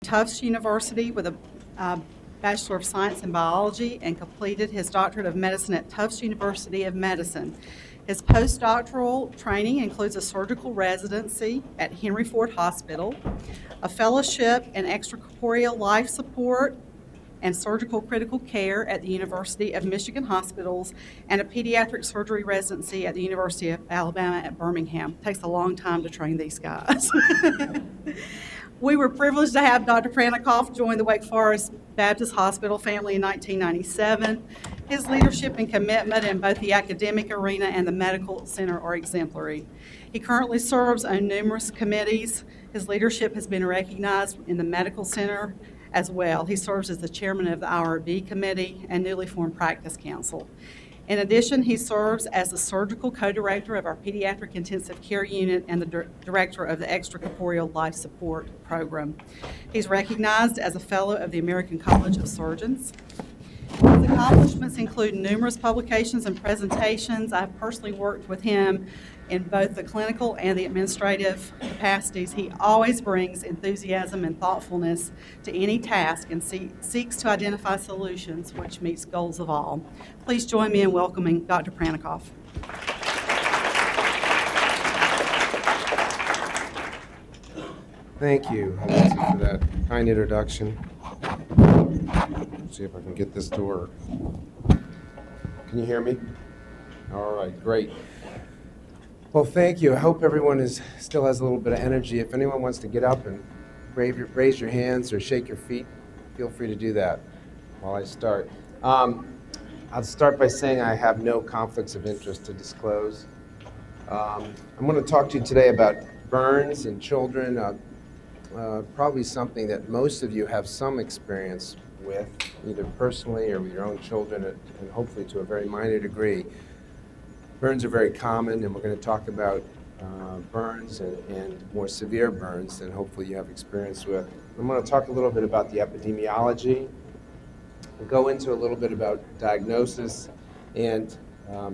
Tufts University with a Bachelor of Science in Biology and completed his Doctorate of Medicine at Tufts University of Medicine. His postdoctoral training includes a surgical residency at Henry Ford Hospital, a fellowship in extracorporeal life support and surgical critical care at the University of Michigan Hospitals, and a pediatric surgery residency at the University of Alabama at Birmingham. It takes a long time to train these guys. We were privileged to have Dr. Pranikoff join the Wake Forest Baptist Hospital family in 1997. His leadership and commitment in both the academic arena and the medical center are exemplary. He currently serves on numerous committees. His leadership has been recognized in the medical center as well. He serves as the chairman of the IRB committee and newly formed practice council. In addition, he serves as the surgical co-director of our pediatric intensive care unit and the director of the extracorporeal life support program. He's recognized as a fellow of the American College of Surgeons. His accomplishments include numerous publications and presentations. I've personally worked with him in both the clinical and the administrative capacities. He always brings enthusiasm and thoughtfulness to any task and seeks to identify solutions which meets goals of all. Please join me in welcoming Dr. Pranikoff. Thank you, Alexis, for that kind introduction. Let's see if I can get this to work. Can you hear me? All right, great. Well, thank you. I hope everyone still has a little bit of energy. If anyone wants to get up and raise your hands or shake your feet, feel free to do that while I start. I'll start by saying I have no conflicts of interest to disclose. I'm going to talk to you today about burns in children, probably something that most of you have some experience with, either personally or with your own children, and hopefully to a very minor degree. Burns are very common, and we're going to talk about burns and more severe burns that hopefully you have experience with. I'm going to talk a little bit about the epidemiology, and go into a little bit about diagnosis and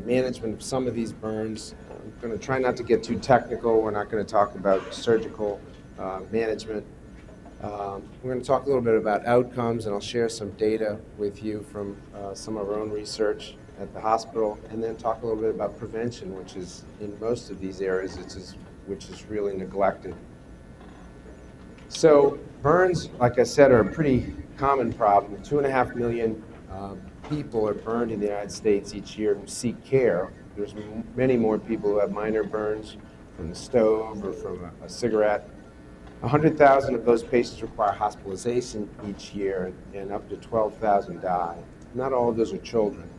management of some of these burns. I'm going to try not to get too technical. We're not going to talk about surgical management. We're going to talk a little bit about outcomes, and I'll share some data with you from some of our own research at the hospital, and then talk a little bit about prevention, which is in most of these areas, which is really neglected. So burns, like I said, are a pretty common problem. 2.5 million people are burned in the United States each year who seek care. There's many more people who have minor burns from the stove or from a cigarette. 100,000 of those patients require hospitalization each year, and up to 12,000 die. Not all of those are children.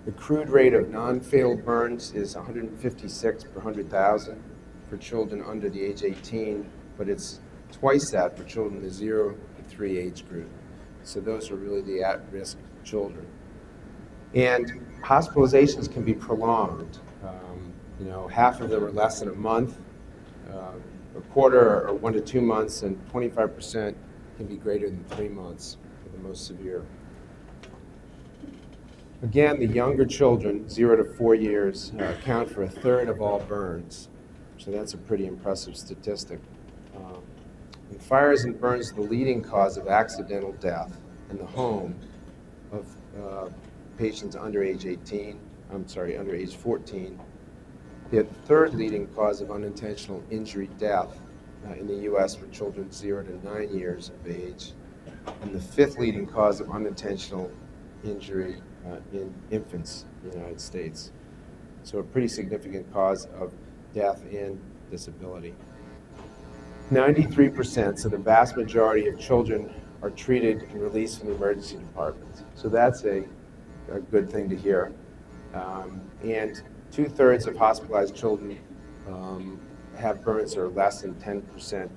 The crude rate of non-fatal burns is 156 per 100,000 for children under the age 18, but it's twice that for children in the 0 to 3 age group. So those are really the at-risk children. And hospitalizations can be prolonged. Half of them are less than a month, a quarter or 1 to 2 months, and 25% can be greater than 3 months for the most severe. Again, the younger children, 0 to 4 years, account for 1/3 of all burns. So that's a pretty impressive statistic. And fires and burns are the leading cause of accidental death in the home of patients under age 14. They're the 3rd leading cause of unintentional injury death in the U.S. for children 0 to 9 years of age, and the 5th leading cause of unintentional injury in infants in the United States. So a pretty significant cause of death and disability. 93%, so the vast majority of children are treated and released from the emergency department. So that's a good thing to hear. And 2/3 of hospitalized children have burns that are less than 10%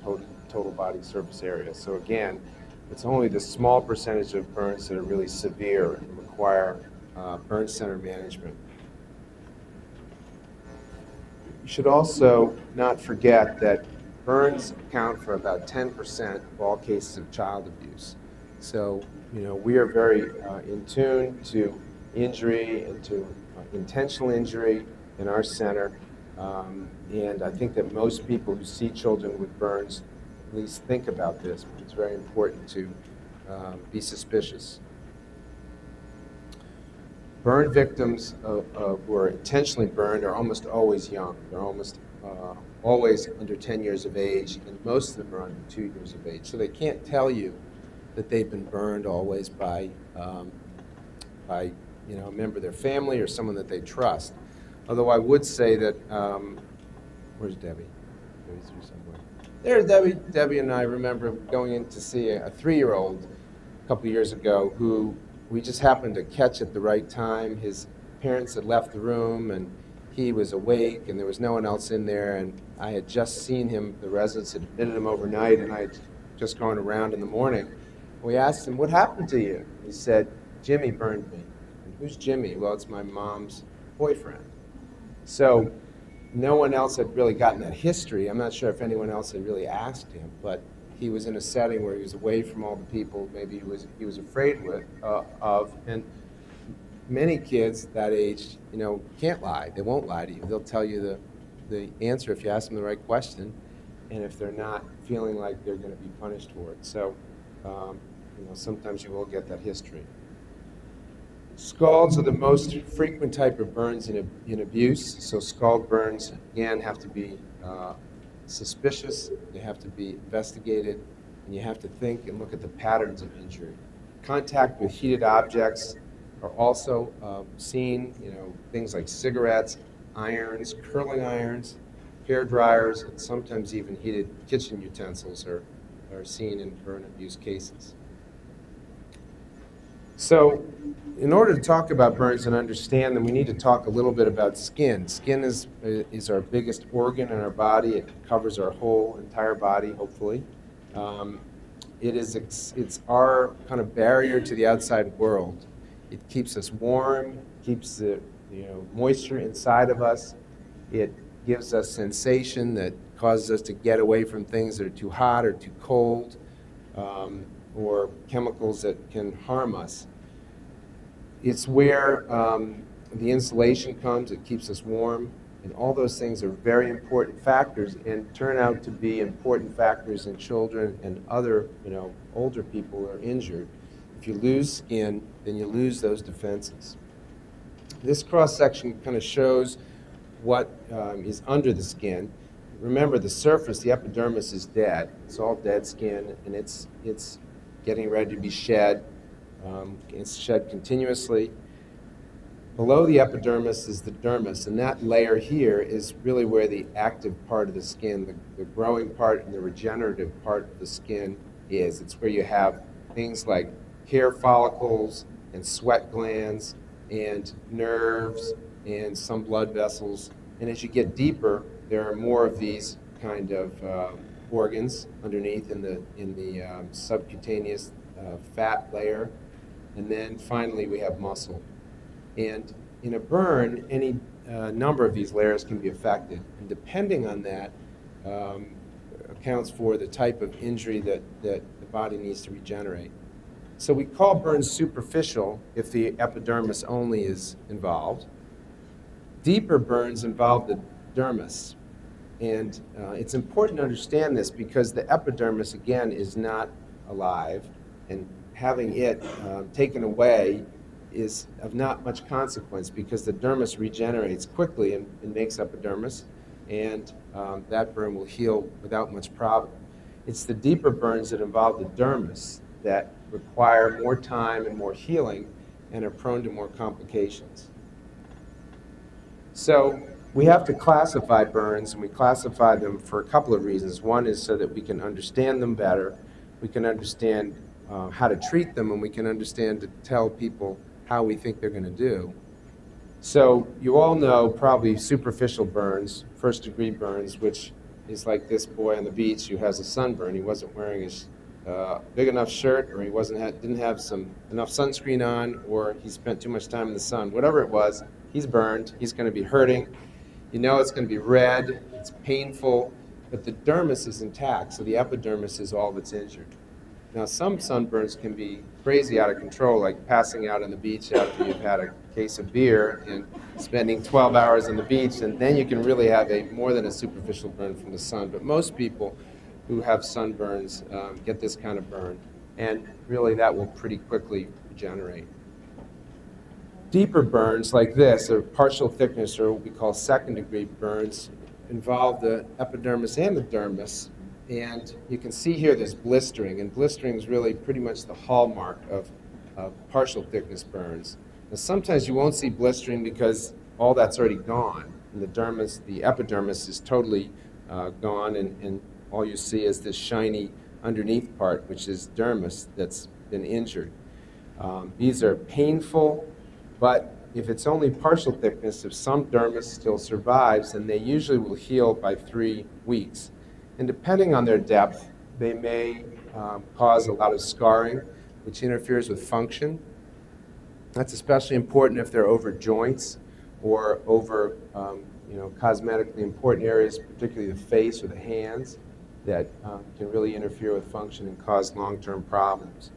total body surface area. So again, it's only the small percentage of burns that are really severe and require burn center management. You should also not forget that burns account for about 10% of all cases of child abuse. So, we are very in tune to injury and to intentional injury in our center. And I think that most people who see children with burns at least think about this. It's very important to be suspicious. Burn victims who are intentionally burned are almost always young. They're almost always under 10 years of age, and most of them are under 2 years of age. So they can't tell you that they've been burned always by a member of their family or someone that they trust. Although I would say that, where's Debbie? Debbie's here somewhere. There's Debbie. Debbie and I remember going in to see a 3-year-old a couple years ago who we just happened to catch at the right time. His parents had left the room and he was awake and there was no one else in there, and I had just seen him, the residents had admitted him overnight, and I had just gone around in the morning. We asked him, "What happened to you?" He said, "Jimmy burned me." And who's Jimmy? Well, it's my mom's boyfriend. So no one else had really gotten that history. I'm not sure if anyone else had really asked him, but he was in a setting where he was away from all the people maybe he was afraid of. And many kids that age, can't lie. They won't lie to you. They'll tell you the answer if you ask them the right question, and if they're not feeling like they're going to be punished for it. So, sometimes you will get that history. Scalds are the most frequent type of burns in abuse. So scald burns, again, have to be suspicious, they have to be investigated, and you have to think and look at the patterns of injury. Contact with heated objects are also seen, things like cigarettes, irons, curling irons, hair dryers, and sometimes even heated kitchen utensils are seen in burn abuse cases. So in order to talk about burns and understand them, we need to talk a little bit about skin. Skin is our biggest organ in our body. It covers our whole entire body, hopefully. It's our kind of barrier to the outside world. It keeps us warm, keeps the moisture inside of us. It gives us sensation that causes us to get away from things that are too hot or too cold, or chemicals that can harm us. It's where the insulation comes. It keeps us warm, and all those things are very important factors and turn out to be important factors in children and other older people who are injured. If you lose skin, then you lose those defenses. This cross-section kind of shows what is under the skin. Remember, the surface, the epidermis, is dead. It's all dead skin, and it's getting ready to be shed. It's shed continuously. Below the epidermis is the dermis, and that layer here is really where the active part of the skin, the growing part and the regenerative part of the skin is. It's where you have things like hair follicles and sweat glands and nerves and some blood vessels. And as you get deeper, there are more of these kind of organs underneath in the subcutaneous fat layer. And then finally we have muscle. And in a burn, any number of these layers can be affected. And depending on that, accounts for the type of injury that the body needs to regenerate. So we call burns superficial if the epidermis only is involved. Deeper burns involve the dermis. And it's important to understand this because the epidermis, again, is not alive, and having it taken away is of not much consequence because the dermis regenerates quickly and makes epidermis, and that burn will heal without much problem. It's the deeper burns that involve the dermis that require more time and more healing and are prone to more complications. So we have to classify burns, and we classify them for a couple of reasons. One is so that we can understand them better, we can understand how to treat them, and we can understand to tell people how we think they're going to do. So you all know probably superficial burns, first-degree burns, which is like this boy on the beach who has a sunburn. He wasn't wearing his big enough shirt, or he didn't have enough sunscreen on, or he spent too much time in the sun. Whatever it was, he's burned. He's going to be hurting. You know it's going to be red. It's painful, but the dermis is intact, so the epidermis is all that's injured. Now, some sunburns can be crazy out of control, like passing out on the beach after you've had a case of beer and spending 12 hours on the beach, and then you can really have more than a superficial burn from the sun. But most people who have sunburns get this kind of burn, and really that will pretty quickly regenerate. Deeper burns like this, or partial thickness, or what we call second-degree burns, involve the epidermis and the dermis. And you can see here there's blistering, and blistering is really pretty much the hallmark of partial thickness burns. Now, sometimes you won't see blistering because all that's already gone, and the dermis, the epidermis is totally gone, and all you see is this shiny underneath part, which is dermis that's been injured. These are painful, but if it's only partial thickness, if some dermis still survives, then they usually will heal by 3 weeks. And depending on their depth, they may cause a lot of scarring, which interferes with function. That's especially important if they're over joints or over cosmetically important areas, particularly the face or the hands, that can really interfere with function and cause long-term problems.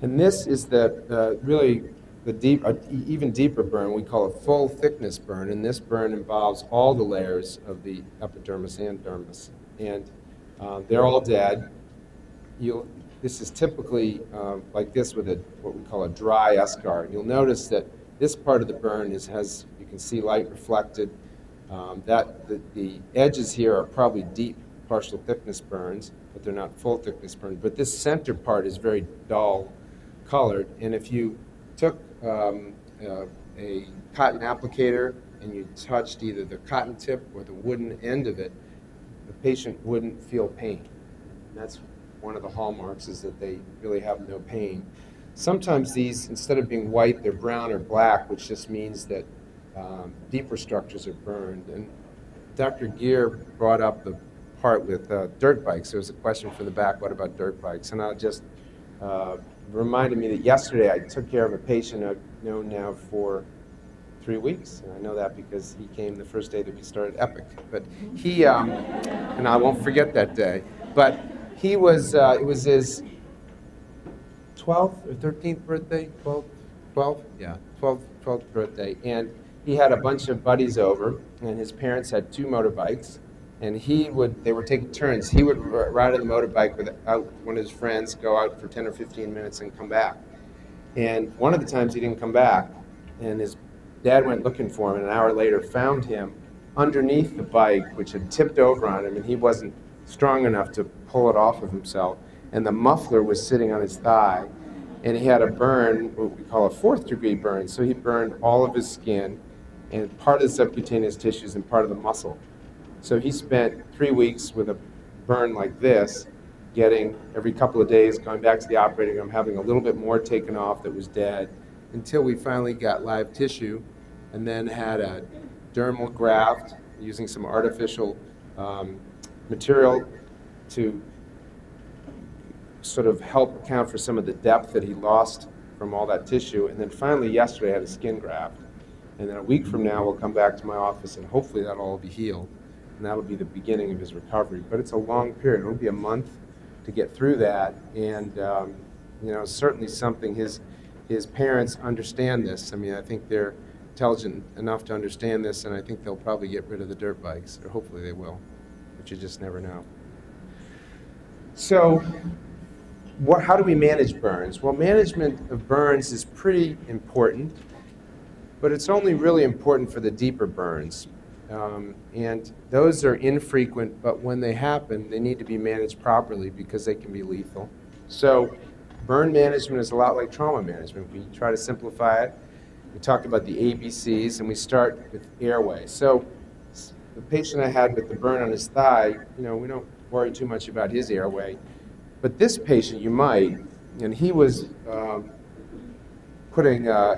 And this is really the even deeper burn. We call it full thickness burn, and this burn involves all the layers of the epidermis and dermis, and they're all dead. This is typically like this with what we call a dry eschar. You'll notice that this part of the burn you can see light reflected. The edges here are probably deep partial thickness burns, but they're not full thickness burns. But this center part is very dull colored, and if you took a cotton applicator and you touched either the cotton tip or the wooden end of it, the patient wouldn't feel pain. And that's one of the hallmarks, is that they really have no pain. Sometimes these, instead of being white, they're brown or black, which just means that deeper structures are burned. And Dr. Gear brought up the part with dirt bikes. There was a question from the back, what about dirt bikes? And I'll just reminded me that yesterday I took care of a patient I've known now for 3 weeks, and I know that because he came the first day that we started Epic. But he, and I won't forget that day, but he was, it was his 12th or 13th birthday, 12th? Yeah, 12th birthday, and he had a bunch of buddies over, and his parents had 2 motorbikes, and they were taking turns. He would ride on the motorbike without one of his friends, go out for 10 or 15 minutes and come back. And one of the times he didn't come back, and his dad went looking for him, and an hour later found him underneath the bike, which had tipped over on him, and he wasn't strong enough to pull it off of himself. And the muffler was sitting on his thigh, and he had a burn, what we call a 4th-degree burn. So he burned all of his skin and part of the subcutaneous tissues and part of the muscle. So he spent 3 weeks with a burn like this, getting every couple of days, going back to the operating room, having a little bit more taken off that was dead, until we finally got live tissue, and then had a dermal graft using some artificial material to sort of help account for some of the depth that he lost from all that tissue. And then finally yesterday I had a skin graft. And then a week from now we'll come back to my office, and hopefully that'll all be healed. And that'll be the beginning of his recovery. But it's a long period. It'll be a month to get through that. And certainly something his parents understand this. I mean, I think they're intelligent enough to understand this, and I think they'll probably get rid of the dirt bikes, or hopefully they will, but you just never know. So how do we manage burns? Well, management of burns is pretty important, but it's only really important for the deeper burns. And those are infrequent, but when they happen, they need to be managed properly because they can be lethal. So burn management is a lot like trauma management. We try to simplify it. We talk about the ABCs, and we start with airway. So the patient I had with the burn on his thigh, we don't worry too much about his airway. But this patient, you might, and he was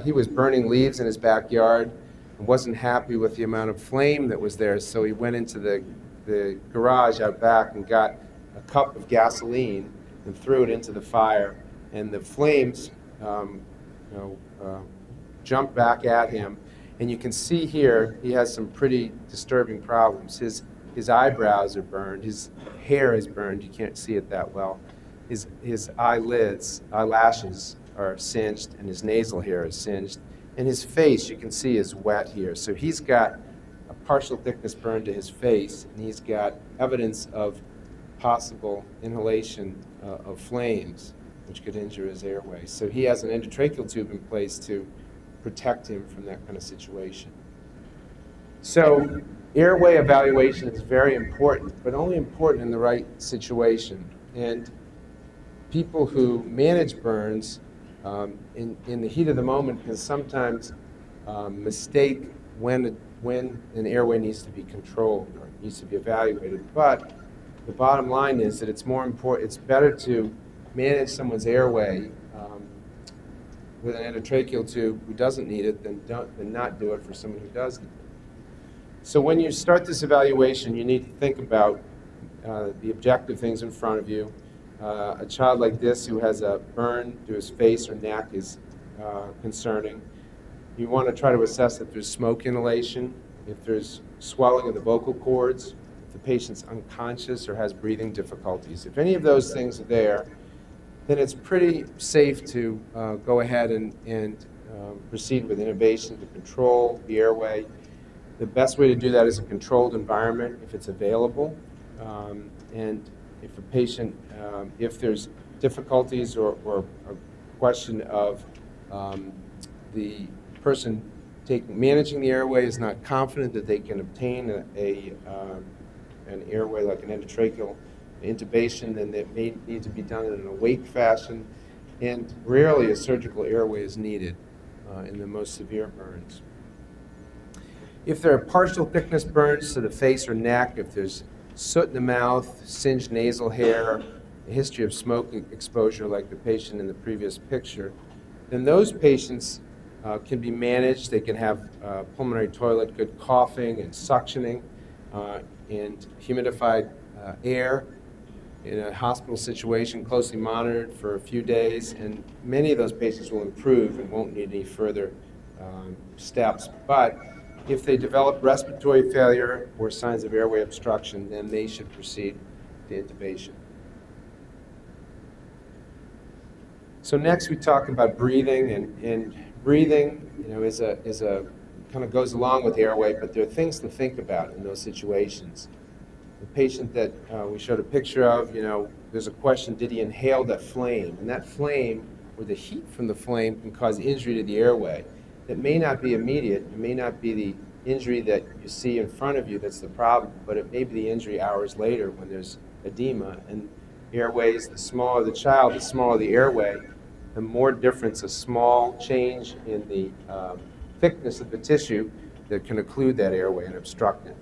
he was burning leaves in his backyard and wasn't happy with the amount of flame that was there, so he went into the garage out back and got a cup of gasoline and threw it into the fire, and the flames jumped back at him. And you can see here he has some pretty disturbing problems. His eyebrows are burned, his hair is burned, you can't see it that well. His eyelashes are singed, and his nasal hair is singed. And his face, you can see, is wet here. So he's got a partial thickness burn to his face, and he's got evidence of possible inhalation of flames, which could injure his airway. So he has an endotracheal tube in place to protect him from that kind of situation. So airway evaluation is very important, but only important in the right situation. And people who manage burns in the heat of the moment can sometimes mistake when an airway needs to be controlled or needs to be evaluated. But the bottom line is that it's more important, it's better to manage someone's airway with an endotracheal tube who doesn't need it than not do it for someone who does need it. So when you start this evaluation, you need to think about the objective things in front of you. A child like this who has a burn to his face or neck is concerning. You want to try to assess if there's smoke inhalation, if there's swelling of the vocal cords, if the patient's unconscious or has breathing difficulties. If any of those things are there, then it's pretty safe to go ahead and proceed with intubation to control the airway. The best way to do that is a controlled environment if it's available. And if a patient, if there's difficulties or a question of the person managing the airway is not confident that they can obtain an airway like an endotracheal intubation, then that may need to be done in an awake fashion, and rarely a surgical airway is needed in the most severe burns. If there are partial thickness burns to the face or neck, if there's soot in the mouth, singed nasal hair, a history of smoke exposure like the patient in the previous picture, then those patients can be managed. They can have pulmonary toilet, good coughing and suctioning, and humidified air in a hospital situation, closely monitored for a few days, and many of those patients will improve and won't need any further steps. But if they develop respiratory failure or signs of airway obstruction, then they should proceed to intubation. So next we talk about breathing, and breathing, is a kind of goes along with airway, but there are things to think about in those situations. The patient that we showed a picture of, there's a question, did he inhale that flame? And that flame, or the heat from the flame, can cause injury to the airway. That may not be immediate, it may not be the injury that you see in front of you that's the problem, but it may be the injury hours later when there's edema. And airways, the smaller the child, the smaller the airway, the more difference a small change in the thickness of the tissue that can occlude that airway and obstruct it.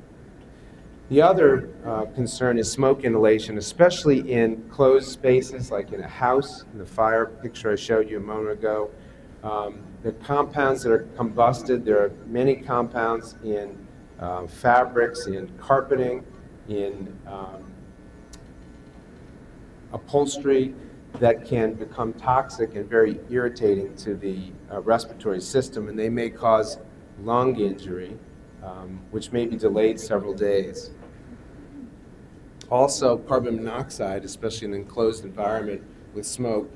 The other concern is smoke inhalation, especially in closed spaces like in a house, in the fire picture I showed you a moment ago. The compounds that are combusted, there are many compounds in fabrics, in carpeting, in upholstery that can become toxic and very irritating to the respiratory system, and they may cause lung injury, which may be delayed several days. Also, carbon monoxide, especially in an enclosed environment with smoke,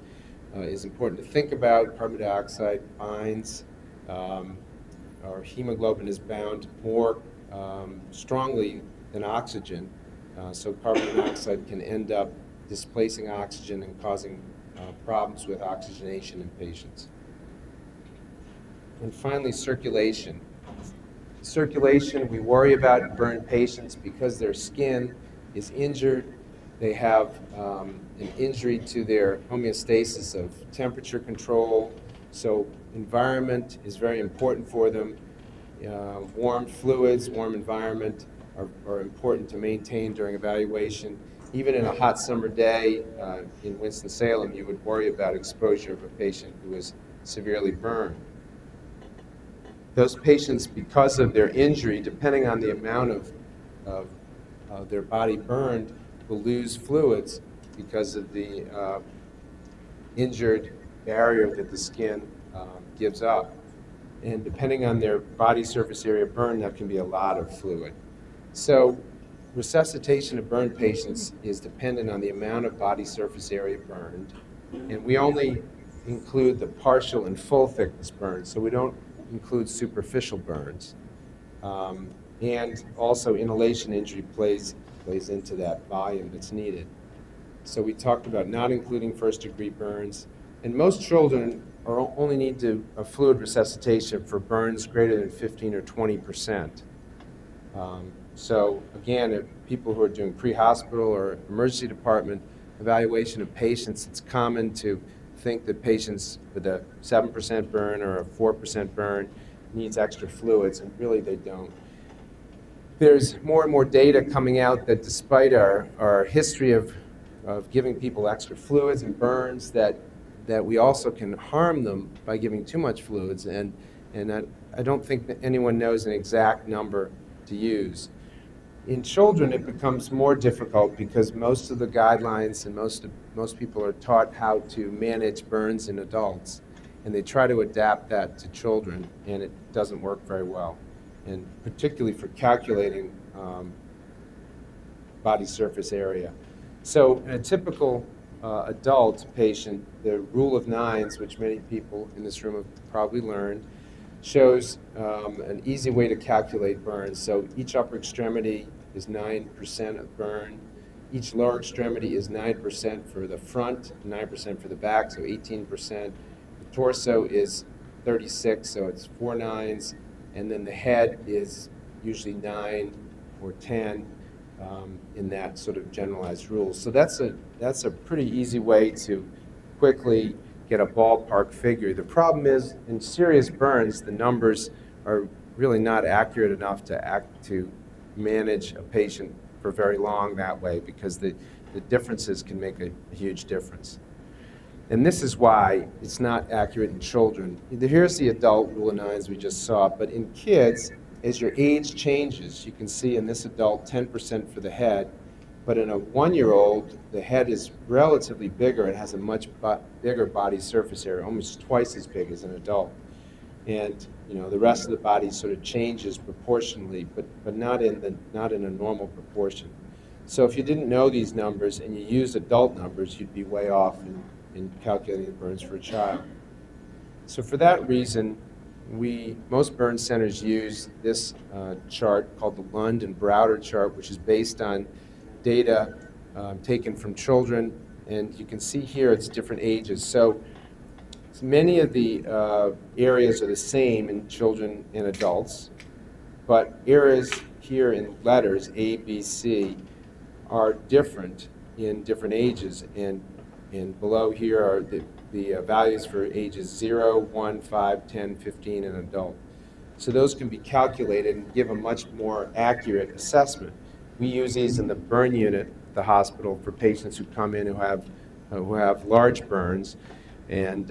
is important to think about. Carbon dioxide binds, or hemoglobin is bound more strongly than oxygen, so carbon monoxide can end up displacing oxygen and causing problems with oxygenation in patients. And finally, circulation. Circulation, we worry about in burn patients because their skin is injured. They have an injury to their homeostasis of temperature control. So environment is very important for them. Warm fluids, warm environment are important to maintain during evaluation. Even in a hot summer day in Winston-Salem, you would worry about exposure of a patient who is severely burned. Those patients, because of their injury, depending on the amount of their body burned, will lose fluids because of the injured barrier that the skin gives up. And depending on their body surface area burned, that can be a lot of fluid. So resuscitation of burn patients is dependent on the amount of body surface area burned, and we only include the partial and full thickness burns, so we don't include superficial burns. and also inhalation injury plays into that volume that's needed. So we talked about not including first-degree burns, and most children only need a fluid resuscitation for burns greater than 15 or 20%. So again, if people who are doing pre-hospital or emergency department evaluation of patients, it's common to think that patients with a 7% burn or a 4% burn needs extra fluids, and really they don't. There's more and more data coming out that despite our history of giving people extra fluids and burns, that we also can harm them by giving too much fluids, and I don't think that anyone knows an exact number to use. In children, it becomes more difficult because most of the guidelines and most people are taught how to manage burns in adults, and they try to adapt that to children, and it doesn't work very well, and particularly for calculating body surface area. So in a typical adult patient, the rule of nines, which many people in this room have probably learned, shows an easy way to calculate burns. So each upper extremity is 9% of burn. Each lower extremity is 9% for the front, 9% for the back, so 18%. The torso is 36, so it's 4 nines. And then the head is usually 9 or 10 in that sort of generalized rule. So that's a pretty easy way to quickly get a ballpark figure. The problem is, in serious burns, the numbers are really not accurate enough to manage a patient for very long that way, because the differences can make a huge difference. And this is why it's not accurate in children. Here's the adult rule of nines we just saw, but in kids, as your age changes, you can see in this adult 10% for the head, but in a 1-year-old, the head is relatively bigger. It has a much bigger body surface area, almost twice as big as an adult. And the rest of the body sort of changes proportionally, but not in a normal proportion. So if you didn't know these numbers and you used adult numbers, you'd be way off in calculating the burns for a child. So for that reason, most burn centers use this chart called the Lund and Browder chart, which is based on data taken from children, and you can see here it's different ages. So many of the areas are the same in children and adults, but areas here in letters A, B, C are different in different ages, and below here are the values for ages 0, 1, 5, 10, 15, and adult. So those can be calculated and give a much more accurate assessment. We use these in the burn unit at the hospital for patients who come in who have large burns, and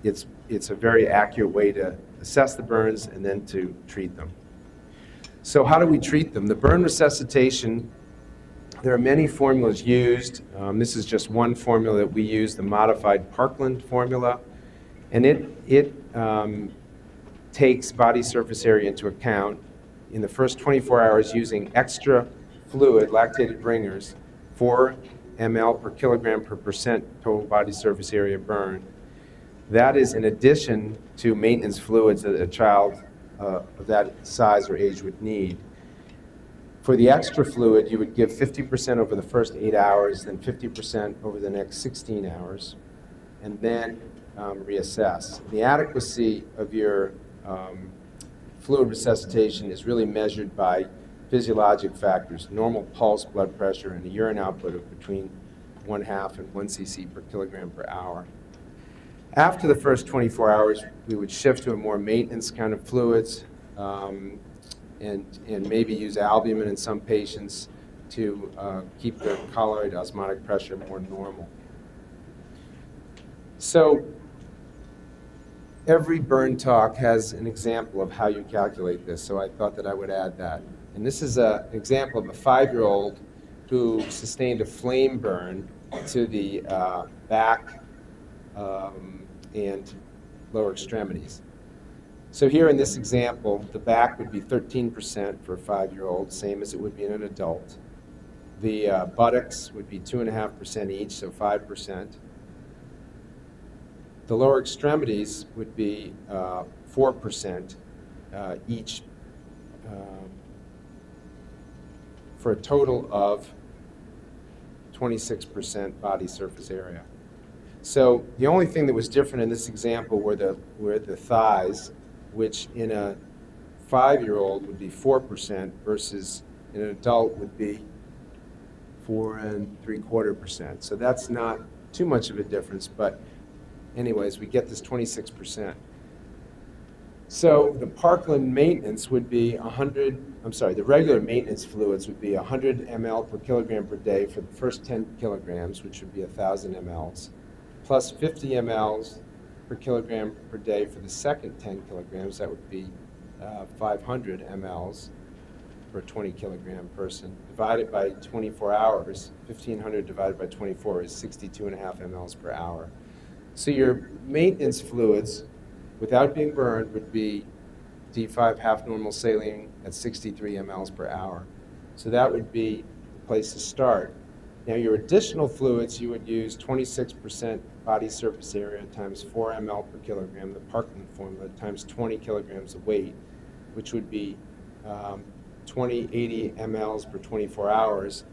it's a very accurate way to assess the burns and then to treat them. So how do we treat them? The burn resuscitation, there are many formulas used. This is just one formula that we use, the modified Parkland formula, and it takes body surface area into account in the first 24 hours using extra fluid, lactated bringers, 4 ml per kilogram per percent total body surface area burn. That is in addition to maintenance fluids that a child of that size or age would need. For the extra fluid, you would give 50% over the first 8 hours, then 50% over the next 16 hours, and then reassess. The adequacy of your fluid resuscitation is really measured by physiologic factors, normal pulse, blood pressure, and a urine output of between 1/2 and 1 cc per kilogram per hour. After the first 24 hours, we would shift to a more maintenance kind of fluids, and maybe use albumin in some patients to keep their colloid osmotic pressure more normal. So every burn talk has an example of how you calculate this, so I thought that I would add that. And this is an example of a 5-year-old who sustained a flame burn to the back and lower extremities. So here in this example, the back would be 13% for a 5-year-old, same as it would be in an adult. The buttocks would be 2.5% each, so 5%. The lower extremities would be 4% each for a total of 26% body surface area. So the only thing that was different in this example were the thighs, which in a 5-year-old would be 4% versus in an adult would be 4.75%. So that's not too much of a difference, but anyways, we get this 26%. So the Parkland maintenance would be the regular maintenance fluids would be 100 ml per kilogram per day for the first 10 kilograms, which would be 1,000 mLs, plus 50 mLs per kilogram per day for the second 10 kilograms. That would be 500 mLs per 20 kilogram person, divided by 24 hours. 1,500 divided by 24 is 62.5 mLs per hour. So your maintenance fluids, without being burned, would be D5 half normal saline at 63 mLs per hour. So that would be the place to start. Now your additional fluids, you would use 26% body surface area times 4 ml per kilogram, the Parkland formula, times 20 kilograms of weight, which would be 80 mLs per 24 hours,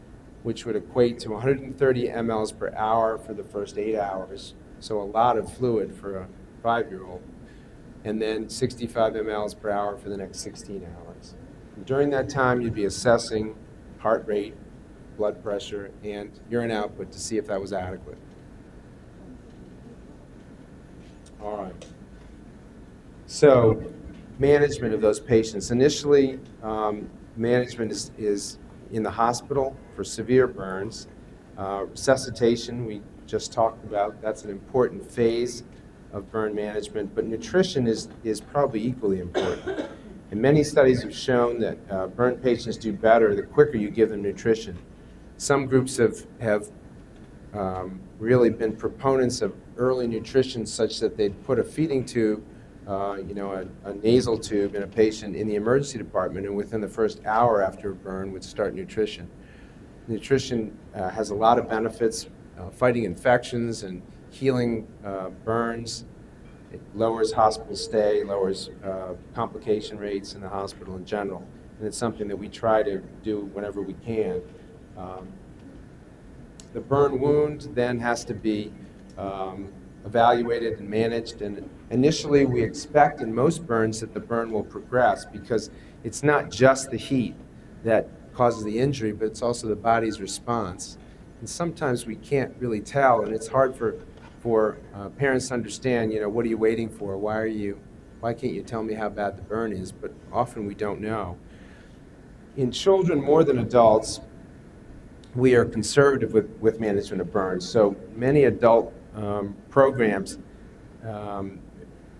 which would equate to 130 mLs per hour for the first 8 hours. So a lot of fluid for a 5-year-old. And then 65 mLs per hour for the next 16 hours. And during that time, you'd be assessing heart rate, blood pressure, and urine output to see if that was adequate. All right. So management of those patients. Initially, management is in the hospital for severe burns. Resuscitation, we just talked about, that's an important phase of burn management, but nutrition is probably equally important. And many studies have shown that burn patients do better the quicker you give them nutrition. Some groups have really been proponents of early nutrition such that they'd put a feeding tube, a nasal tube in a patient in the emergency department, and within the first hour after a burn would start nutrition. Nutrition has a lot of benefits, fighting infections and healing burns. It lowers hospital stay, lowers complication rates in the hospital in general, and it's something that we try to do whenever we can. The burn wound then has to be evaluated and managed, and initially we expect in most burns that the burn will progress because it's not just the heat that causes the injury, but it's also the body's response. And sometimes we can't really tell, and it's hard for parents to understand, what are you waiting for? Why can't you tell me how bad the burn is? But often we don't know. In children more than adults, we are conservative with management of burns. So many adult programs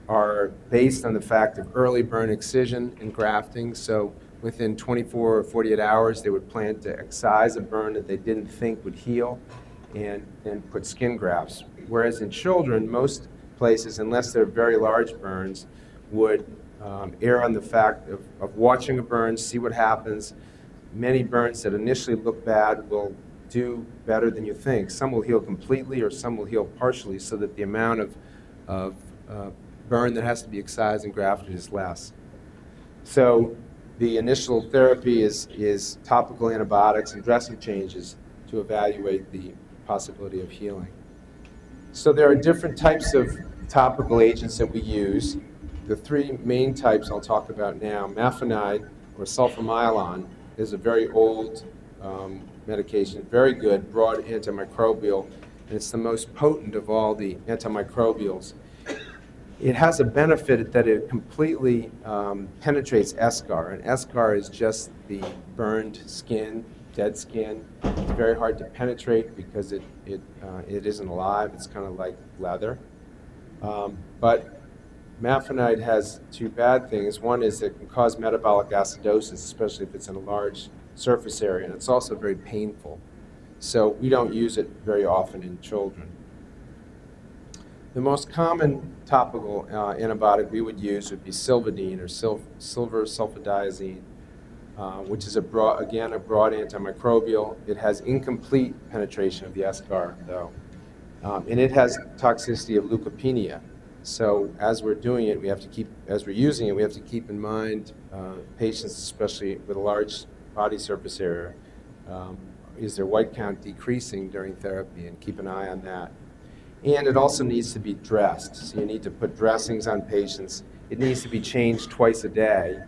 are based on the fact of early burn excision and grafting. So within 24 or 48 hours, they would plan to excise a burn that they didn't think would heal and put skin grafts. Whereas in children, most places, unless they're very large burns, would err on the fact of watching a burn, see what happens. Many burns that initially look bad will do better than you think. Some will heal completely or some will heal partially so that the amount of burn that has to be excised and grafted is less. So the initial therapy is topical antibiotics and dressing changes to evaluate the possibility of healing. So there are different types of topical agents that we use. The three main types I'll talk about now. Mafenide, or sulfamyelin, is a very old medication, very good, broad antimicrobial, and it's the most potent of all the antimicrobials. It has a benefit that it completely penetrates eschar, and eschar is just the burned skin, dead skin. It's very hard to penetrate because it isn't alive. It's kind of like leather. But Mafenide has two bad things. One is it can cause metabolic acidosis, especially if it's in a large surface area, and it's also very painful. So we don't use it very often in children. The most common topical antibiotic we would use would be Silvadene, or silver sulfadiazine, which is a broad antimicrobial. It has incomplete penetration of the eschar, though, and it has toxicity of leukopenia. So as we're doing it, as we're using it, we have to keep in mind patients, especially with a large body surface area, is their white count decreasing during therapy, and keep an eye on that. And it also needs to be dressed. So you need to put dressings on patients. It needs to be changed twice a day,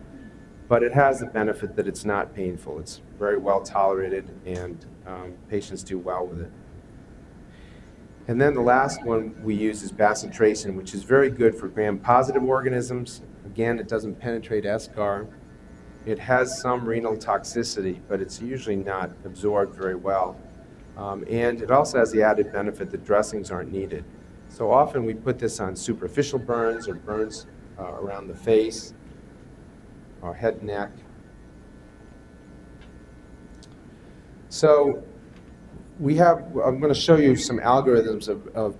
but it has the benefit that it's not painful. It's very well tolerated, and patients do well with it. And then the last one we use is bacitracin, which is very good for gram-positive organisms. Again, it doesn't penetrate eschar. It has some renal toxicity, but it's usually not absorbed very well. And it also has the added benefit that dressings aren't needed. So often we put this on superficial burns or burns around the face or head and neck. So I'm going to show you some algorithms of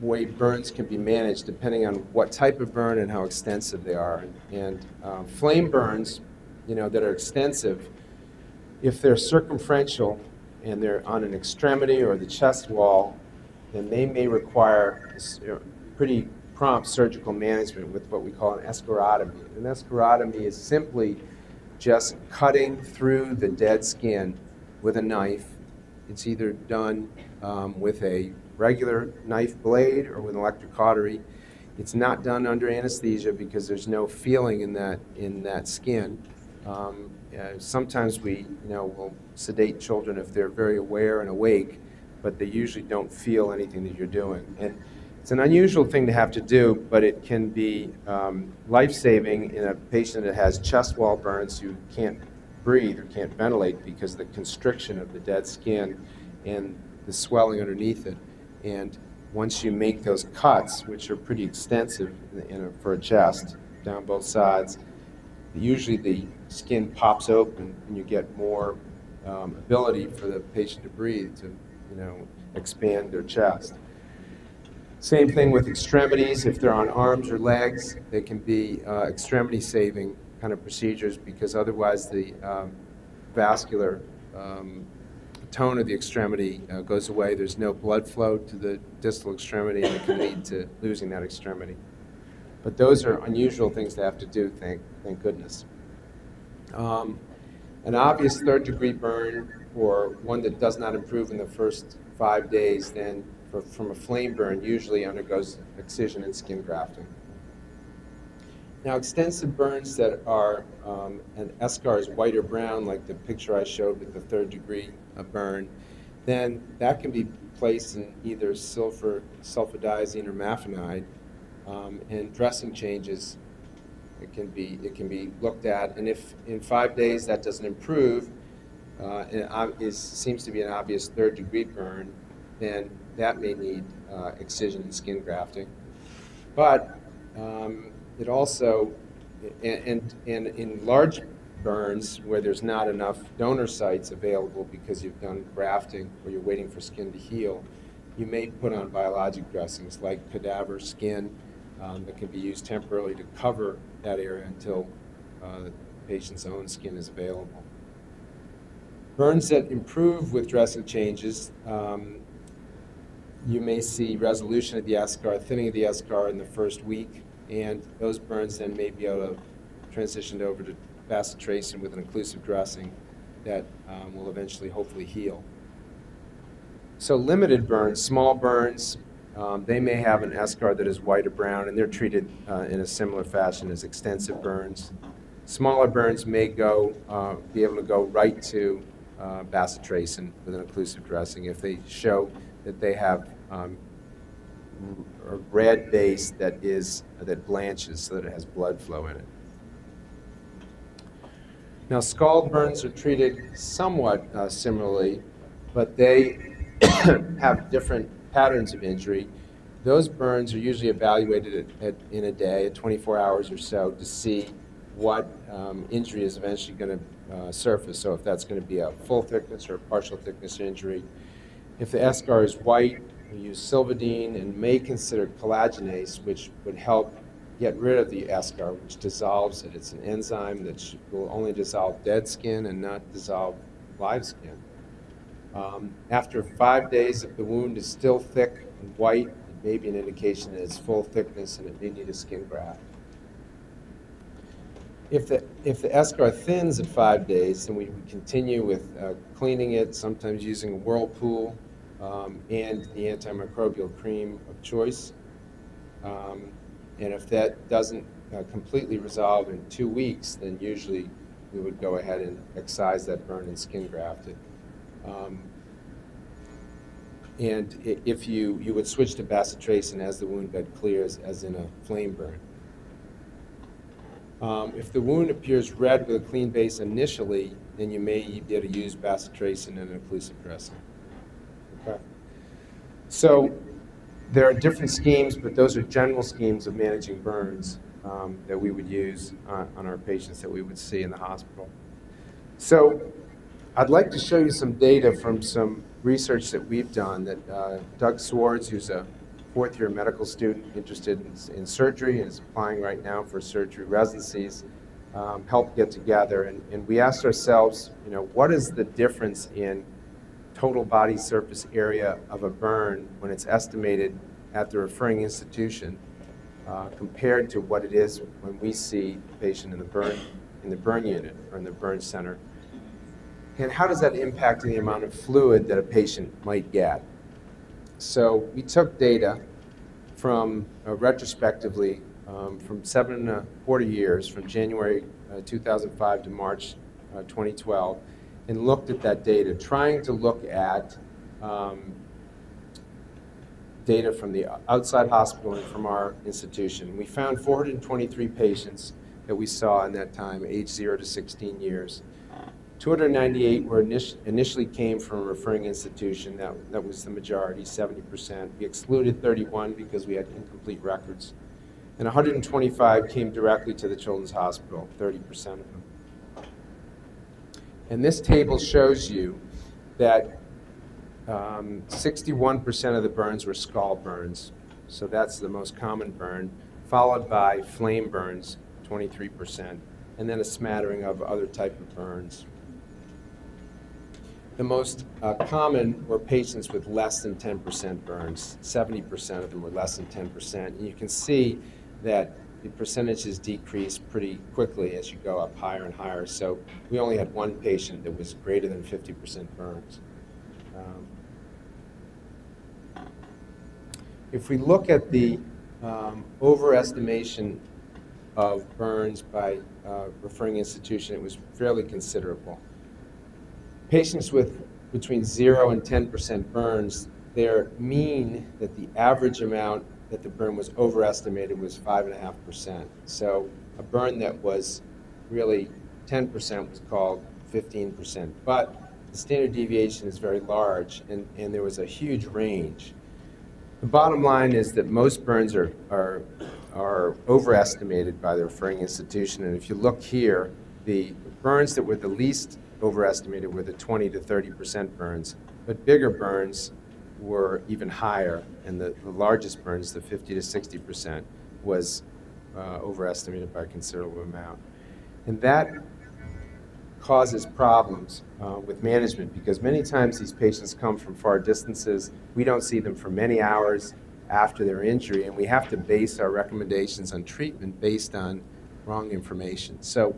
way burns can be managed depending on what type of burn and how extensive they are. And flame burns, that are extensive, if they're circumferential and they're on an extremity or the chest wall, then they may require pretty prompt surgical management with what we call an escharotomy. An escharotomy is simply just cutting through the dead skin with a knife. It's either done with a regular knife blade or with an electrocautery. It's not done under anesthesia because there's no feeling in that skin. Sometimes we will sedate children if they're very aware and awake, but they usually don't feel anything that you're doing. And it's an unusual thing to have to do, but it can be life-saving in a patient that has chest wall burns who can't breathe or can't ventilate because of the constriction of the dead skin and the swelling underneath it. And once you make those cuts, which are pretty extensive for a chest down both sides, usually the skin pops open and you get more ability for the patient to breathe, to expand their chest. Same thing with extremities. If they're on arms or legs, they can be extremity saving kind of procedures because otherwise the vascular tone of the extremity goes away. There's no blood flow to the distal extremity, and it can lead to losing that extremity. But those are unusual things to have to do, thank goodness. An obvious third-degree burn, or one that does not improve in the first 5 days, then from a flame burn usually undergoes excision and skin grafting. Now, extensive burns that are an eschar is white or brown, like the picture I showed with the third-degree burn, then that can be placed in either sulfadiazine or mafenide, and dressing changes. It can be looked at, and if in 5 days that doesn't improve, and seems to be an obvious third-degree burn, then that may need excision and skin grafting. But it also, and in large burns where there's not enough donor sites available because you've done grafting or you're waiting for skin to heal, you may put on biologic dressings like cadaver skin that can be used temporarily to cover that area until the patient's own skin is available. Burns that improve with dressing changes, you may see resolution of the eschar, thinning of the eschar in the first week, and those burns then may be able to transition over to bacitracin with an occlusive dressing that will eventually hopefully heal. So limited burns, small burns, they may have an eschar that is white or brown, and they're treated in a similar fashion as extensive burns. Smaller burns may be able to go right to bacitracin with an occlusive dressing if they show that they have a red base that blanches so that it has blood flow in it. Now, scald burns are treated somewhat similarly, but they have different patterns of injury. Those burns are usually evaluated in a day, at 24 hours or so, to see what injury is eventually going to surface. So if that's going to be a full thickness or a partial thickness injury. If the eschar is white, we use silvadine and may consider collagenase, which would help get rid of the eschar, which dissolves it. It's an enzyme that will only dissolve dead skin and not dissolve live skin. After 5 days, if the wound is still thick and white, it may be an indication that it's full thickness and it may need a skin graft. If the eschar thins at 5 days, then we continue with cleaning it, sometimes using a whirlpool and the antimicrobial cream of choice. And if that doesn't completely resolve in 2 weeks, then usually we would go ahead and excise that burn and skin graft it. And if you would switch to bacitracin as the wound bed clears, as in a flame burn. If the wound appears red with a clean base initially, then you may be able to use bacitracin and an occlusive dressing. Okay. So there are different schemes, but those are general schemes of managing burns that we would use on our patients that we would see in the hospital. So I'd like to show you some data from some research that we've done that Doug Swartz, who's a fourth-year medical student interested in surgery and is applying right now for surgery residencies, helped get together. And we asked ourselves, what is the difference in total body surface area of a burn when it's estimated at the referring institution compared to what it is when we see the patient in the burn unit or in the burn center? And how does that impact the amount of fluid that a patient might get? So we took data from retrospectively from 7.25 years, from January 2005 to March 2012, and looked at that data, trying to look at data from the outside hospital and from our institution. We found 423 patients that we saw in that time, age 0 to 16 years. 298 were initially came from a referring institution. That was the majority, 70%. We excluded 31 because we had incomplete records. And 125 came directly to the Children's Hospital, 30% of them. And this table shows you that 61% of the burns were scald burns. So that's the most common burn, followed by flame burns, 23%, and then a smattering of other type of burns. The most common were patients with less than 10% burns. 70% of them were less than 10%. And you can see that the percentages decrease pretty quickly as you go up higher and higher. So we only had one patient that was greater than 50% burns. If we look at the overestimation of burns by referring institution, it was fairly considerable. Patients with between 0 and 10% burns, their mean that the average amount that the burn was overestimated was 5.5%. So a burn that was really 10% was called 15%. But the standard deviation is very large, and there was a huge range. The bottom line is that most burns are overestimated by the referring institution. And if you look here, the burns that were the least overestimated were the 20 to 30% burns, but bigger burns were even higher, and the largest burns, the 50 to 60%, was overestimated by a considerable amount. And that causes problems with management, because many times these patients come from far distances. We don't see them for many hours after their injury, and we have to base our recommendations on treatment based on wrong information. So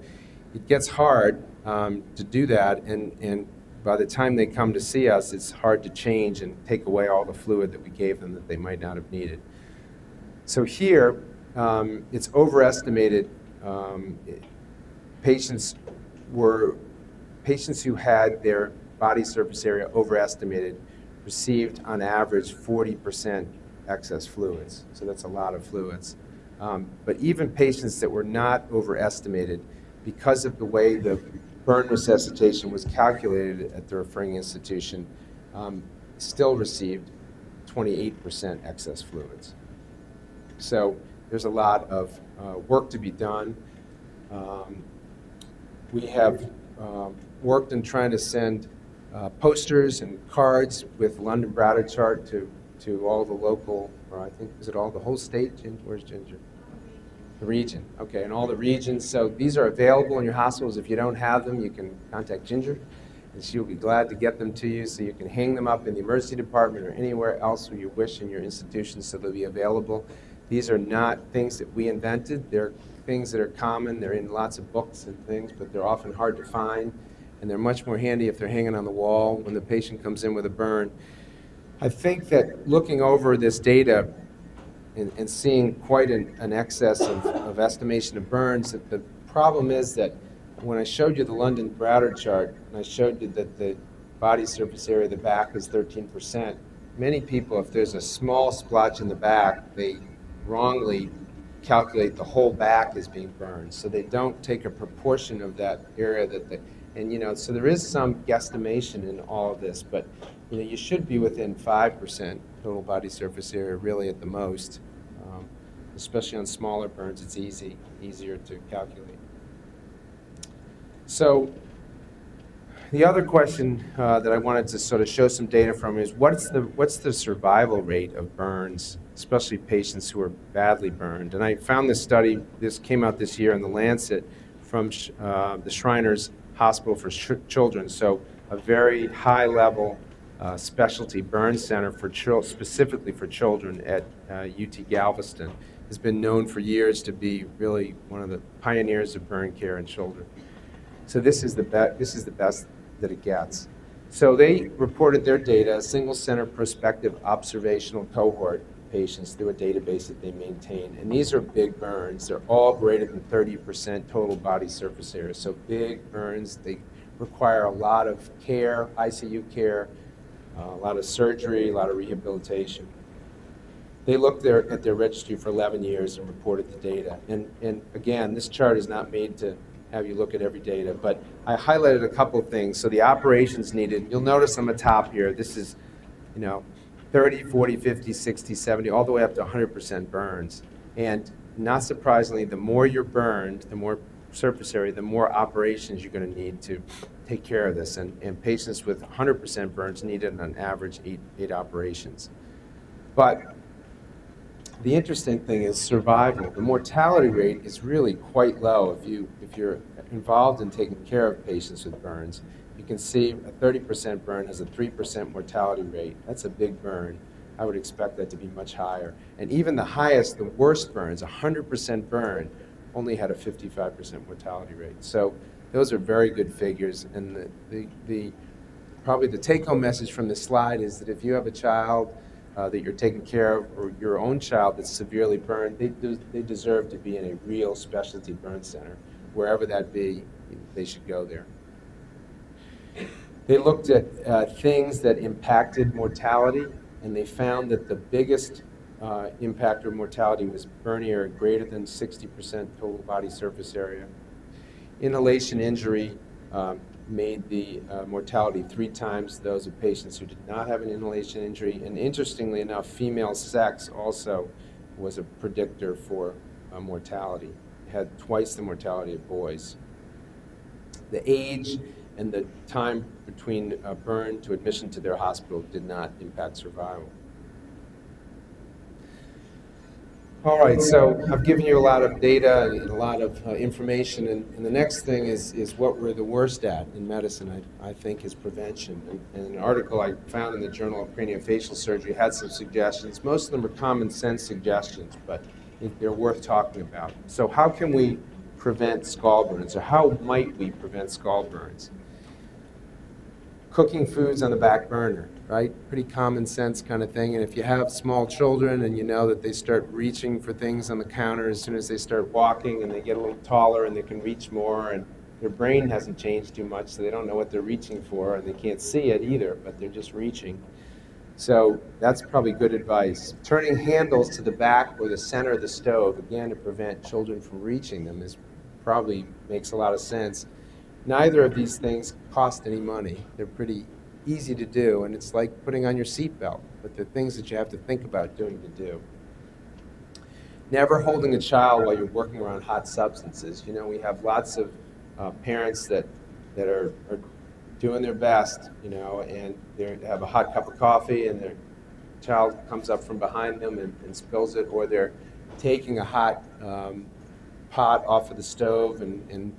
it gets hard to do that, and by the time they come to see us, it's hard to change and take away all the fluid that we gave them that they might not have needed. So here, it's overestimated. Patients who had their body surface area overestimated received on average 40% excess fluids. So that's a lot of fluids. But even patients that were not overestimated, because of the way the burn resuscitation was calculated at the referring institution, still received 28% excess fluids. So there's a lot of work to be done. We have worked in trying to send posters and cards with London Browder chart to all the local, or I think, is it all the whole state? Where's Ginger? The region, okay, and all the regions. So these are available in your hospitals. If you don't have them, you can contact Ginger, and she will be glad to get them to you, so you can hang them up in the emergency department or anywhere else where you wish in your institution, so they'll be available These are not things that we invented. They're things that are common. They're in lots of books and things, but they're often hard to find, and they're much more handy if they're hanging on the wall when the patient comes in with a burn. I think that looking over this data and seeing quite an excess of estimation of burns, that the problem is that when I showed you the London Browder chart, and I showed you that the body surface area of the back is 13%, many people, if there's a small splotch in the back, they wrongly calculate the whole back as being burned. So they don't take a proportion of that area that they, and you know, so there is some guesstimation in all of this, but you know, you should be within 5% total body surface area really at the most. Especially on smaller burns, it's easier to calculate. So the other question that I wanted to sort of show some data from is what's the survival rate of burns, especially patients who are badly burned? And I found this study, this came out this year in the Lancet from the Shriners Hospital for Children, so a very high level specialty burn center for specifically for children at UT Galveston. Has been known for years to be really one of the pioneers of burn care in children. So this is the best that it gets. So they reported their data, a single center prospective observational cohort patients through a database that they maintain. And these are big burns. They're all greater than 30% total body surface area. So big burns, they require a lot of care, ICU care, a lot of surgery, a lot of rehabilitation. They looked at their registry for 11 years and reported the data. And again, this chart is not made to have you look at every data, but I highlighted a couple of things. So the operations needed, you'll notice on the top here, this is, you know, 30, 40, 50, 60, 70, all the way up to 100% burns. And not surprisingly, the more you're burned, the more surface area, the more operations you're going to need to take care of this. And patients with 100% burns needed on average eight operations. But the interesting thing is survival. The mortality rate is really quite low if you're involved in taking care of patients with burns. You can see a 30% burn has a 3% mortality rate. That's a big burn. I would expect that to be much higher. And even the highest, the worst burns, 100% burn, only had a 55% mortality rate. So those are very good figures. And probably the take-home message from this slide is that if you have a child that you're taking care of, or your own child that's severely burned, they deserve to be in a real specialty burn center. Wherever that be, they should go there. They looked at things that impacted mortality, and they found that the biggest impactor of mortality was burn area greater than 60% total body surface area. Inhalation injury made the mortality 3 times those of patients who did not have an inhalation injury. And interestingly enough, female sex also was a predictor for mortality. It had twice the mortality of boys. The age and the time between burn to admission to their hospital did not impact survival. All right, so I've given you a lot of data and a lot of information, and the next thing is what we're the worst at in medicine, I think, is prevention. And an article I found in the Journal of Craniofacial Surgery had some suggestions. Most of them are common sense suggestions, but they're worth talking about. So how can we prevent skull burns, or how might we prevent skull burns? Cooking foods on the back burner, right? Pretty common sense kind of thing. And if you have small children and you know that they start reaching for things on the counter as soon as they start walking, and they get a little taller and they can reach more, and their brain hasn't changed too much, so they don't know what they're reaching for, and they can't see it either, but they're just reaching. So that's probably good advice. Turning handles to the back or the center of the stove, again, to prevent children from reaching them, probably makes a lot of sense. Neither of these things cost any money. They're pretty easy to do, and it's like putting on your seatbelt, but they're things that you have to think about doing to do. Never holding a child while you're working around hot substances. You know, we have lots of parents that are doing their best, you know, and they have a hot cup of coffee and their child comes up from behind them and spills it, or they're taking a hot pot off of the stove and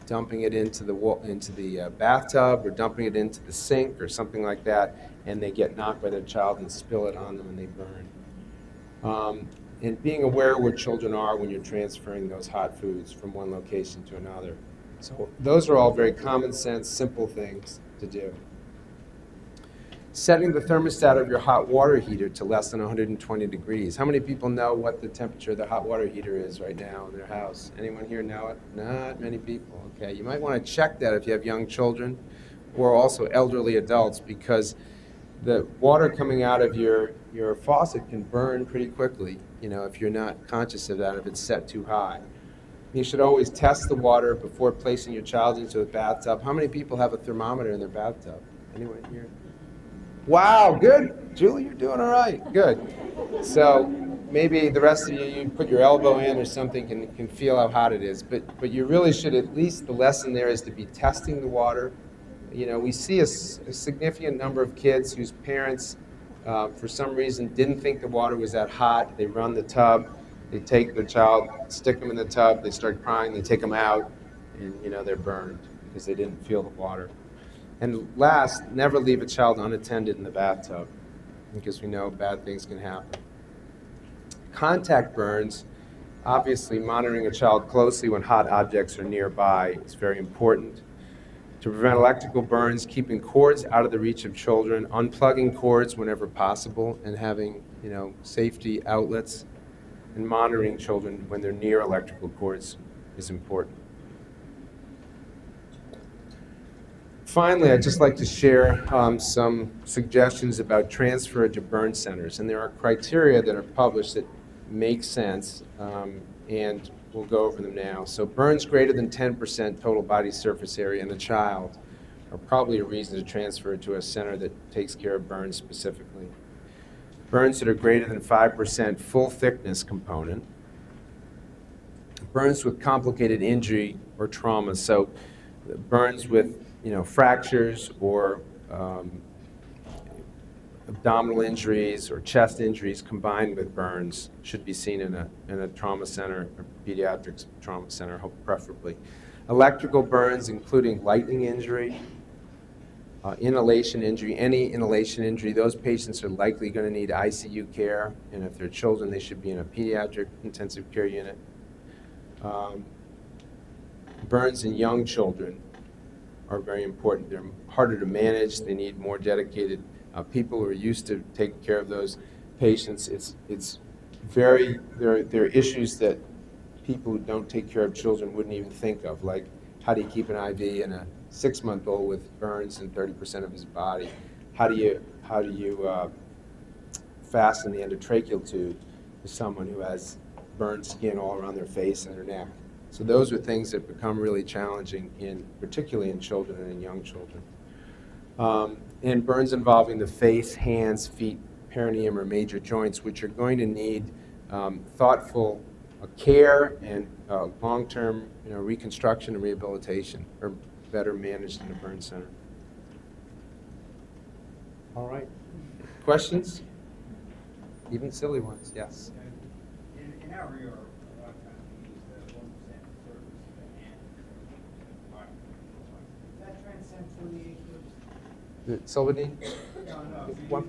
dumping it into the bathtub, or dumping it into the sink or something like that, and they get knocked by their child and spill it on them and they burn. and being aware where children are when you're transferring those hot foods from one location to another. So those are all very common sense, simple things to do. Setting the thermostat of your hot water heater to less than 120 degrees. How many people know what the temperature of the hot water heater is right now in their house? Anyone here know it? Not many people. Okay, you might want to check that if you have young children or also elderly adults, because the water coming out of your faucet can burn pretty quickly, you know, if you're not conscious of that, if it's set too high. You should always test the water before placing your child into the bathtub. How many people have a thermometer in their bathtub? Anyone here? Wow, good. Julie, you're doing all right. Good. So maybe the rest of you, you put your elbow in or something, can feel how hot it is. But you really should, at least the lesson there is to be testing the water. You know, we see a significant number of kids whose parents, for some reason, didn't think the water was that hot. They run the tub, they take the child, stick them in the tub, they start crying, they take them out, and, you know, they're burned because they didn't feel the water. And last, never leave a child unattended in the bathtub, because we know bad things can happen. Contact burns, obviously monitoring a child closely when hot objects are nearby is very important. To prevent electrical burns, keeping cords out of the reach of children, unplugging cords whenever possible, and having, you know, safety outlets, and monitoring children when they're near electrical cords is important. Finally, I'd just like to share some suggestions about transfer to burn centers. And there are criteria that are published that make sense, and we'll go over them now. So burns greater than 10% total body surface area in a child are probably a reason to transfer to a center that takes care of burns specifically. Burns that are greater than 5% full thickness component. Burns with complicated injury or trauma. So burns with, you know, fractures or abdominal injuries or chest injuries combined with burns should be seen in a trauma center, or pediatrics trauma center, preferably. Electrical burns, including lightning injury, inhalation injury, any inhalation injury, those patients are likely going to need ICU care, and if they're children, they should be in a pediatric intensive care unit. Burns in young children are very important. They're harder to manage. They need more dedicated people who are used to taking care of those patients. There are issues that people who don't take care of children wouldn't even think of, like how do you keep an IV in a 6-month-old with burns in 30% of his body? How do you fasten the endotracheal tube to someone who has burned skin all around their face and their neck? So those are things that become really challenging, particularly in children and in young children. And burns involving the face, hands, feet, perineum, or major joints, which are going to need thoughtful care and long-term, you know, reconstruction and rehabilitation, are better managed in a burn center. All right. Questions? Even silly ones, yes. In our area, a lot of times we use the 1% service of the hand. Does that transcend 48 groups? Sylvanine? No. 1%.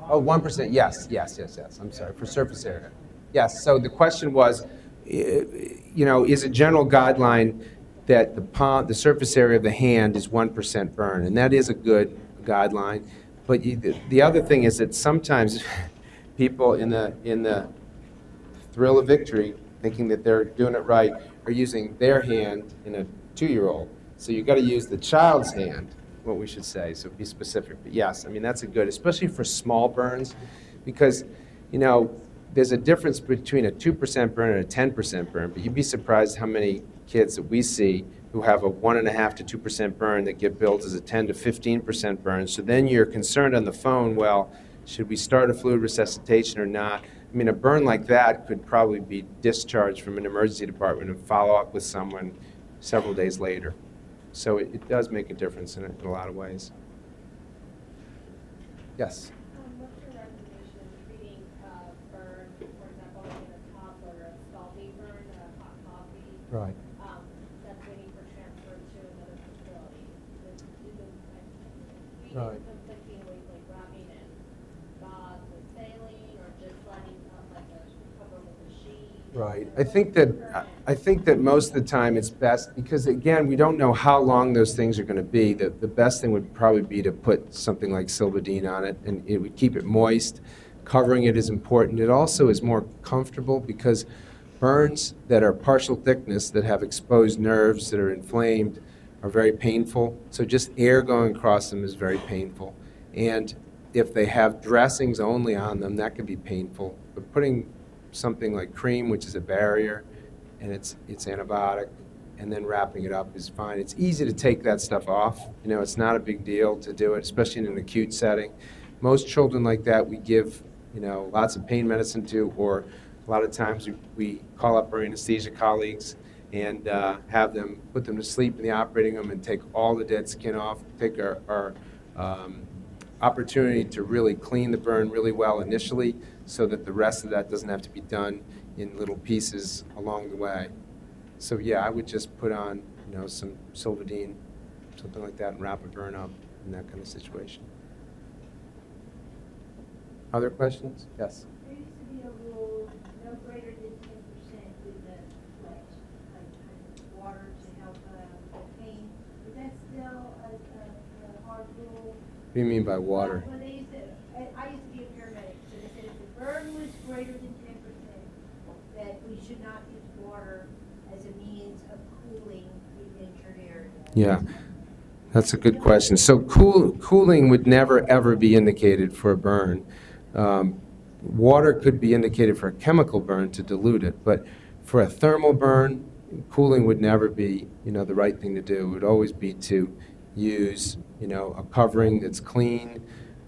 Oh, 1%, yes. I'm sorry, for surface area. Yes, so the question was, you know, is a general guideline that the surface area of the hand is 1% burn, and that is a good guideline. But the other thing is that sometimes people in the thrill of victory, thinking that they're doing it right, are using their hand in a 2-year-old. So you've got to use the child's hand, what we should say, so be specific. But yes, I mean, that's a good, especially for small burns, because, you know, there's a difference between a 2% burn and a 10% burn, but you'd be surprised how many kids that we see who have a 1.5% to 2% burn that get billed as a 10 to 15% burn. So then you're concerned on the phone, well, should we start a fluid resuscitation or not? I mean, a burn like that could probably be discharged from an emergency department and follow up with someone several days later. So it does make a difference in a lot of ways. Yes? What's your recommendation in treating burn, for example, like in a toddler, a scalding burn, a hot coffee? Right. That's waiting for transfer to another facility. Right. I'm thinking like wrapping in gauze with saline, or just letting like a Right. I think that most of the time it's best because again we don't know how long those things are going to be. The best thing would probably be to put something like Silvadene on it, and it would keep it moist. Covering it is important. It also is more comfortable because burns that are partial thickness that have exposed nerves that are inflamed are very painful. So just air going across them is very painful. And if they have dressings only on them, that can be painful. But putting something like cream, which is a barrier, and it's antibiotic, and then wrapping it up is fine. It's easy to take that stuff off. You know, it's not a big deal to do it, especially in an acute setting. Most children like that we give, you know, lots of pain medicine to, or a lot of times we call up our anesthesia colleagues and have them put them to sleep in the operating room and take all the dead skin off, take our opportunity to really clean the burn really well initially so that the rest of that doesn't have to be done in little pieces along the way. So yeah, I would just put on, you know, some Silvadene, something like that, and wrap a burn up in that kind of situation. Other questions? Yes? There used to be a rule, no greater than 10% with the flesh, like water to help the pain. Is that still a hard rule? What do you mean by water? Well, they used to, I used to be a paramedic, so they said if the burn was greater than 10%, that we should not use water as a means of cooling the injured area. Yeah, that's a good question. So cooling would never ever be indicated for a burn. Water could be indicated for a chemical burn to dilute it, but for a thermal burn, cooling would never be, you know, the right thing to do. It would always be to use, you know, a covering that's clean,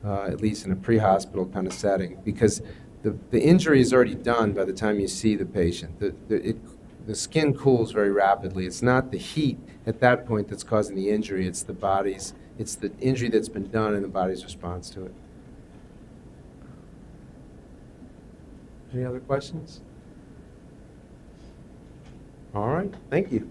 at least in a pre-hospital kind of setting, because the injury is already done by the time you see the patient. The skin cools very rapidly. It's not the heat at that point that's causing the injury. It's the injury that's been done and the body's response to it. Any other questions? All right, thank you.